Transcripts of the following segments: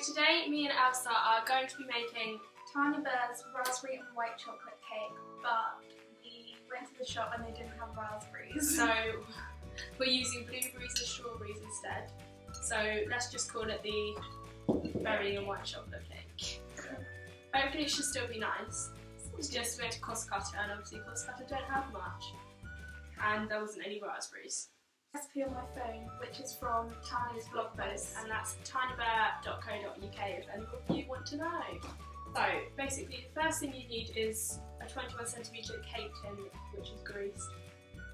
today me and Elsa are going to be making Tanya Burr's raspberry and white chocolate cake, but we went to the shop and they didn't have raspberries. So we're using blueberries and strawberries instead. So let's just call it the berry and white chocolate cake. Hopefully it should still be nice. It's just going to cost cutter, and obviously cost cutter don't have much. And there wasn't any raspberries. Recipe on my phone, which is from Tanya's blog post, And that's tinyburr.co.uk if any of you want to know. So basically the first thing you need is a 21cm cake tin which is greased.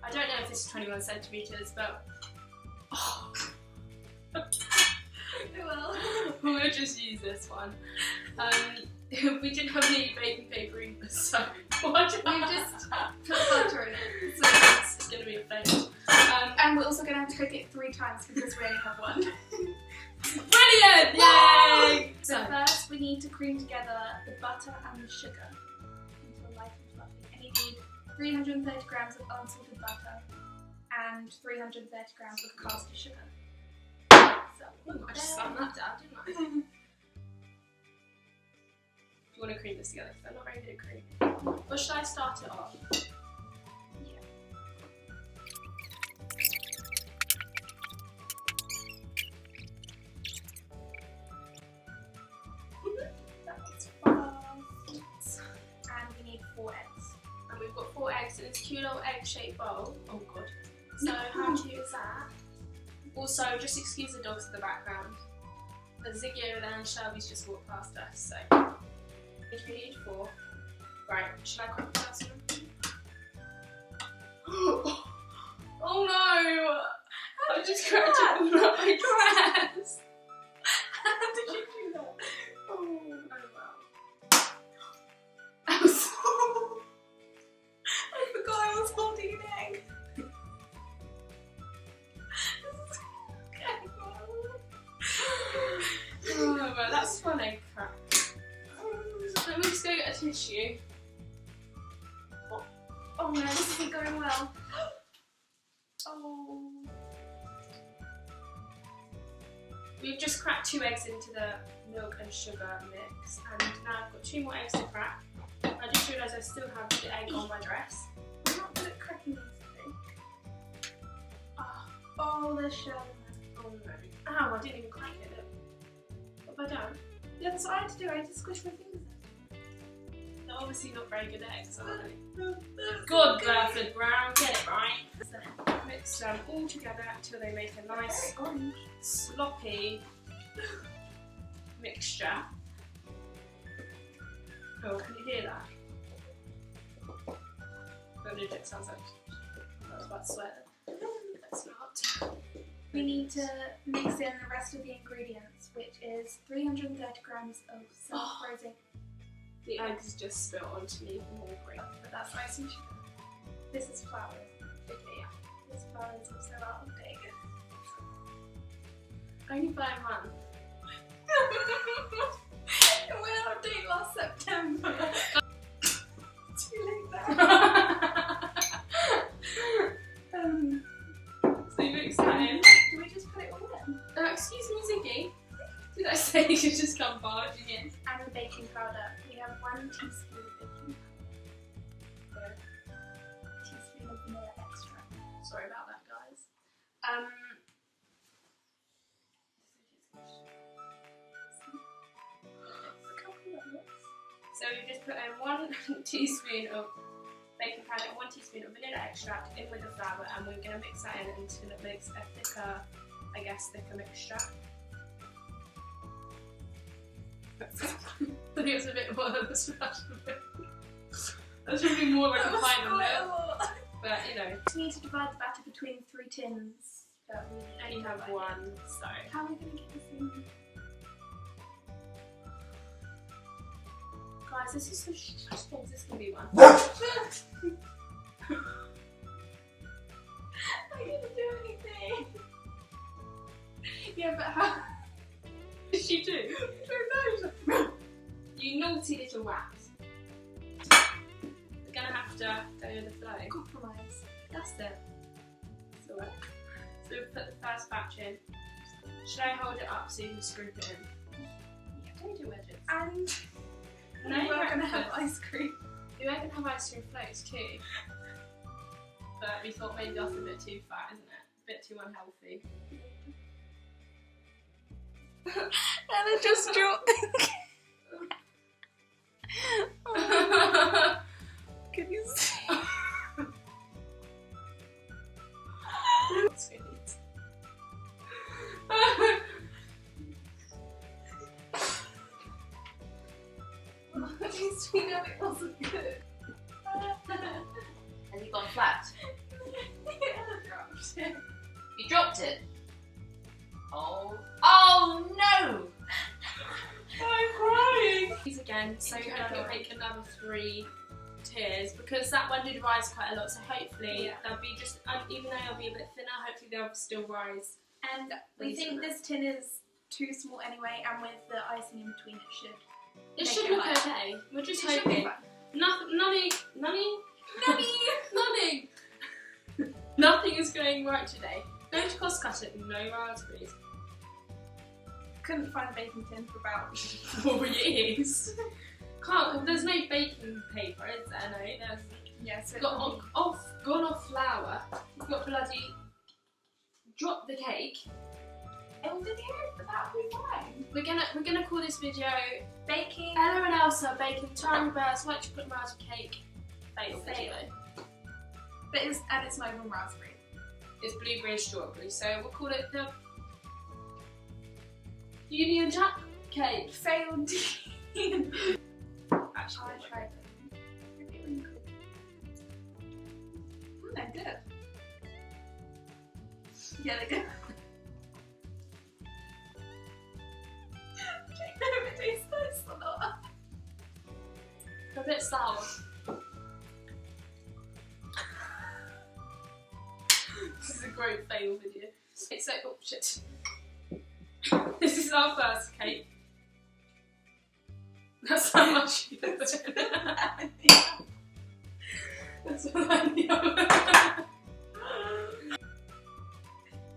I don't know if this is 21cm, but well, we'll just use this one. We didn't have any baking paper either, so what? we just put butter in it. So it's going to be a fail. And we're also going to have to cook it 3 times because we only have one. Brilliant! Yay! So first we need to cream together the butter and the sugar until light and fluffy. And you need 330 grams of unsalted butter and 330 grams of caster sugar. So, I just slammed that down, didn't I? Do you want to cream this together? Because I'm not very good at creaming. Or should I start it off? yeah. That's fast. And we need 4 eggs. And we've got 4 eggs in this cute little egg-shaped bowl. Oh god. So how to use that? Also, just excuse the dogs in the background. There's Ziggy over there and Shelby's just walked past us, so. We need 4. Right, should I crack the first one? Oh no! I just cracked it all up my dress! How did you do that? Oh well. Elsa! I forgot I was holding an egg. Oh well, that's fun egg crack. Let me just go get a tissue. Oh no, this isn't going well. Oh. We've just cracked 2 eggs into the milk and sugar mix, and now I've got 2 more eggs to crack. I just realised I still have the egg on my dress. I'm not good at cracking these things. Oh, there's shell in there. Oh no. Ow, I didn't even crack it. Look. What have I done? Yeah, that's what I had to do. I had to squish my fingers in. They're obviously not very good eggs, are they? Good, Bradford Brown, get it right. So mix them all together until they make a nice sloppy mixture. Oh, can you hear that? Oh, legit sounds like I was about to sweat. It's not. We need to mix in the rest of the ingredients, which is 330 grams of self-frozen. The eggs just spilt onto me from all green. But that's icing sugar. This is flour. Okay, yeah. This flour is also out of date. Only by a month. It went out of date last September. Too late now. So you mix that in. Do we just put it all in? Excuse me, Ziggy. Did I say you could just come barging in? And the baking powder. We have 1 teaspoon of baking powder. A teaspoon of vanilla extract. Sorry about that, guys. So we just put in 1 teaspoon of baking powder and 1 teaspoon of vanilla extract in with the flour, and we're going to mix that in until it makes a thicker, I guess, thicker mixture. I think it's a bit more than the splash of it. That should be more like a pint of milk. But you know. We need to divide the batter between 3 tins. But we only have 1, so. How are we going to get this in? Guys, this is so stressful. This is going to be 1. I didn't do anything. Yeah, but how? Did she do? You naughty little rat. We're gonna have to go with the flow. Compromise. That's it. That's alright. So we'll put the first batch in. Should I hold it up so you can scoop it in? potato wedges. And No, we're going to breakfast. have ice cream. We were going to have ice cream floats too. But we thought maybe that's a bit too fat, isn't it? A bit too unhealthy. Ella just dropped. Can you see? At least we know it wasn't good. Has it gone flat? Ella dropped it. You dropped it? Oh. Oh no! I'm crying! These again, so Enjoy hopefully that. make another 3 tiers because that one did rise quite a lot, so hopefully Yeah. they'll be just, even though they'll be a bit thinner, hopefully they'll still rise. And we think this tin is too small anyway, and with the icing in between it should. It Make should it look light. okay. We're just It should be hoping. fun. Nothing is going right today. Going to cost cut it, no raspberries. Couldn't find a baking tin for about 4 years. There's no baking paper, is there? No, there's. yeah, so Gone off flour. We've got bloody. Drop the cake. it will video, but that'll be fine. We're gonna call this video Baking. Ella and Elsa baking Tanya Burr'S white chocolate raspberry cake fail video. But it's not even raspberry. It's blueberry and strawberry, so we'll call it the Union Jack cake. Failed. Actually, I tried them. They're good. Yeah, they're good. Do you know if it tastes nice or not? a bit sour. This is a great fail video. It's so, oh shit. This is our first cake. That's how much you put in. That's all I know.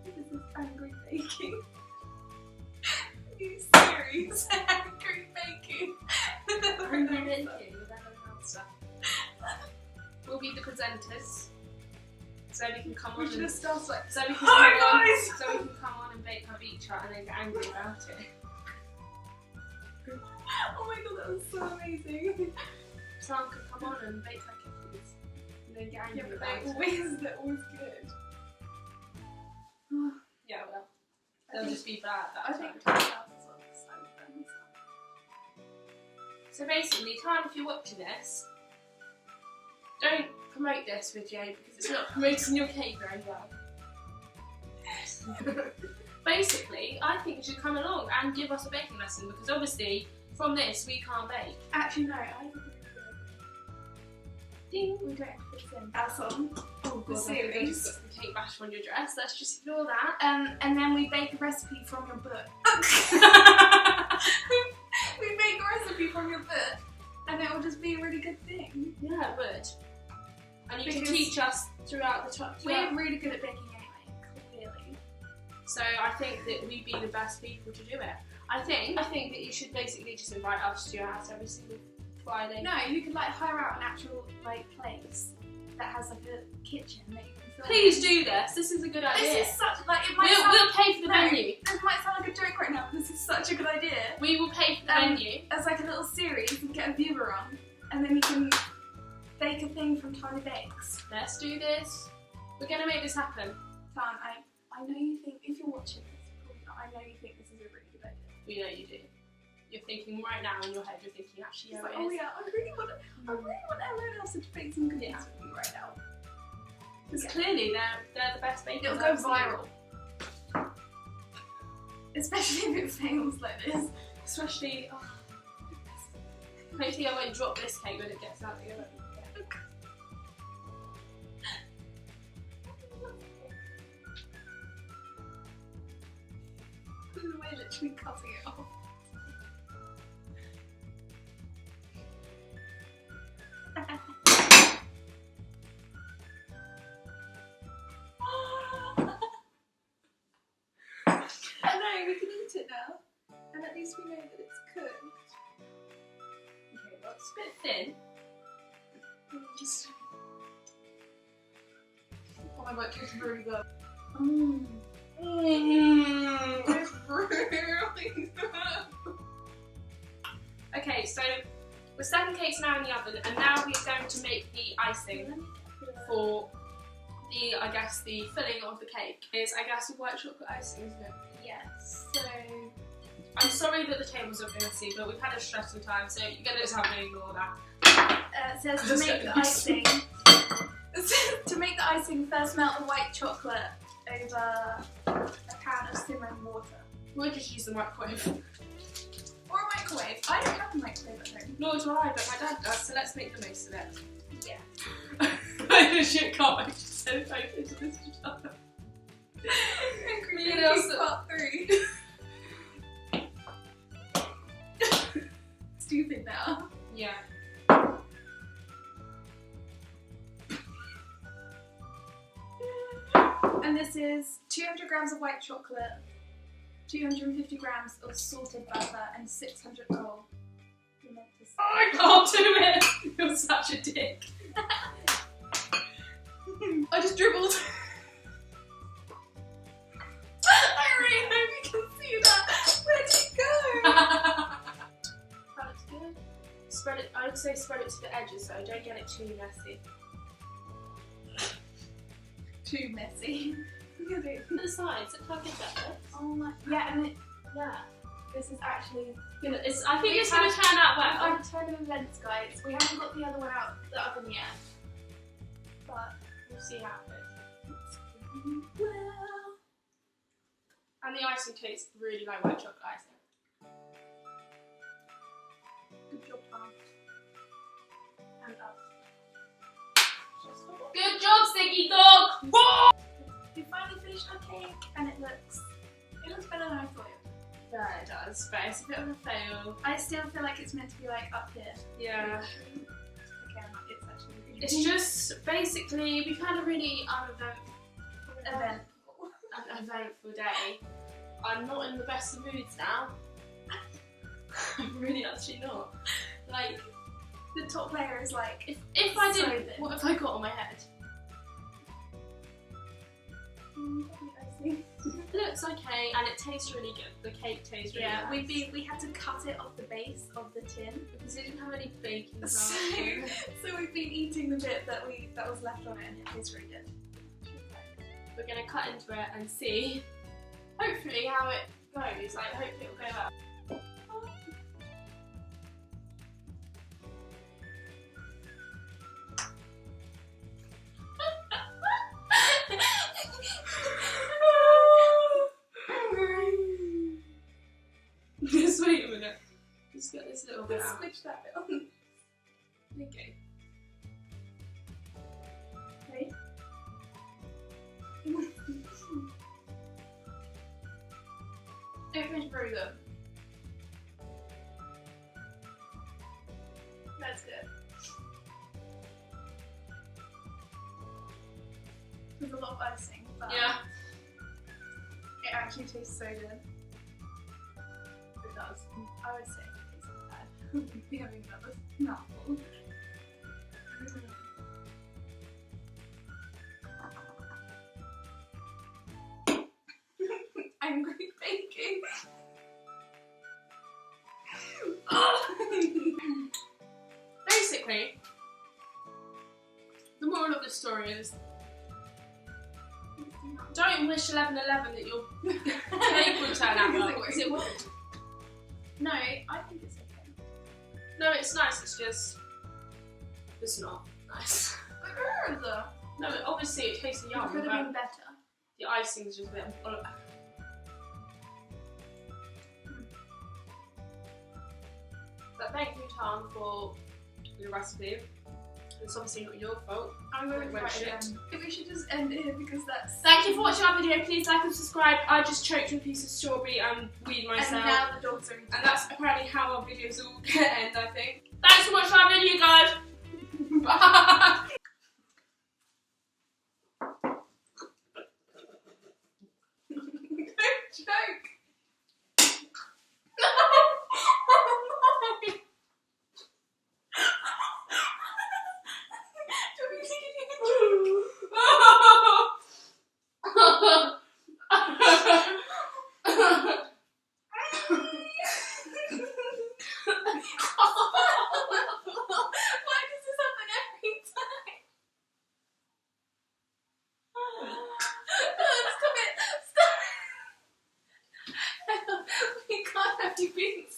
This is angry baking. New series, angry baking. Angry baking with Ella and Elsa. We'll be the presenters. So we can come on We should and have started like, so we can hi come on, guys! so we can come on and bake our beach hut and then get angry about it. Oh my god, that was so amazing. Someone could come on and bake our cookies and then get angry Yeah, but about they're always good. Yeah, well, I they'll think- just be bad that I time. think 20,000 is what the slime friends. So basically, Tan, if you're watching this, don't promote this video because it's not promoting your cake very well. Basically, I think you should come along and give us a baking lesson because obviously from this we can't bake. Actually, no, I think we're Ding! we don't have to put this in. That's on. Oh The god, series. I just got the cake bashed on your dress. Let's just ignore that. And then we bake a recipe from your book. we make a recipe from your book, and it will just be a really good thing. Yeah, it would. And you can Because teach us throughout the time. We're really good at baking anyway, clearly. So I think that we'd be the best people to do it. I think that you should basically just invite us to your house every single Friday. No, you could like hire out an actual like place that has like a kitchen that you can film. Please do this. This is a good idea. This is such like it might sound, We'll pay for the No. venue. this might sound like a joke right now, but this is such a good idea. We will pay for the venue. As like a little series and get a viewer on, and then you can bake a thing from Tiny Bakes. Let's do this. We're gonna make this happen. Tan, I know you think if you're watching this, probably not, I know you think this is a really good idea. We know you do. You're thinking right now in your head. You're thinking actually, It's yeah, like, it oh is. yeah, I really want Ella and Elsa to bake some cookies with me right now. Because clearly they're the best bakers. It'll go I've seen. viral. Especially if it fails like this. Especially. Oh. Hopefully, I won't drop this cake when it gets out the oven. We're literally cutting it off. I know, we can eat it now. And at least we know that it's cooked. It's a bit thin. Oh my god, it tastes really good. It's really good. Okay, so we're setting cakes now in the oven, and now we're going to make the icing for the, I guess, the filling of the cake. Is, I guess, with white chocolate icing, isn't it? Yes. So I'm sorry that the tables are messy, but we've had a stressful time, so you're gonna just have to ignore that. it says to make the icing. To make the icing, first melt the white chocolate over a pan of simmering water. We'll just use the microwave. Or a microwave. I don't have a microwave at home. Nor do I, but my dad does, so let's make the most of it. Yeah. I legit can't wait to send photos of this to other. Me and Elsa part 3. Stupid now. Yeah. And this is 200 grams of white chocolate, 250 grams of salted butter, and 600 oh. I can't do it! You're such a dick. I just dribbled. I really hope you can see that. Where did it go? That looks good. Spread it, I would say spread it to the edges so don't get it too messy. Too messy. Look at it. The sides, look how good that looks. Oh my. Yeah, and it, Yeah. this is actually. I think it's going to turn out well. I'm turning events, guys. We haven't got the other one out the oven yet, but We'll see how it goes. it's going well. And the icing tastes really like white chocolate icing. Good job, Tom. And us. Good job, Sticky Dog! Whoa! We finally finished our cake, and it looks better than I thought it would. Yeah, it does, but it's a bit of a fail. I still feel like it's meant to be like up here. Yeah. Okay, it's actually really It's just, basically, we've had a really uneventful day. I'm not in the best of moods now. I'm really actually not. Like, the top layer is like. if I so didn't, thin. what have I got on my head? Icing. It looks okay, and it tastes really good. The cake tastes really Yeah, nice. we had to cut it off the base of the tin Because it didn't have any baking powder. so we've been eating the bit that was left on it, and it tastes really good. We're gonna cut into it and see, hopefully, how it goes. Like, hopefully it'll go well. Just wait a minute. Just get this little bit Let's out. switch that bit on. Okay. Ready? It feels very good. That's good. There's a lot of icing, but Yeah. it actually tastes so good. It does. I would say it tastes bad. We haven't got this mouthful. Angry baking. Basically, the moral of the story is don't wish 11/11 that your cake will turn out well, because it won't. No, I think it's okay. No, it's nice, it's not nice. No, obviously it tastes It yum, could have been but better. the icing's just a bit. But thank you, Tom, for the recipe. It's obviously not your fault. I'm going to Wait, write shit. it down. We should just end here because that's. Thank you for watching our video. Please like and subscribe. I just choked a piece of strawberry and weed myself. And now the dogs are eating. And that's apparently how our videos all end, I think. Thanks for watching our video, guys. Bye. Joke. have you been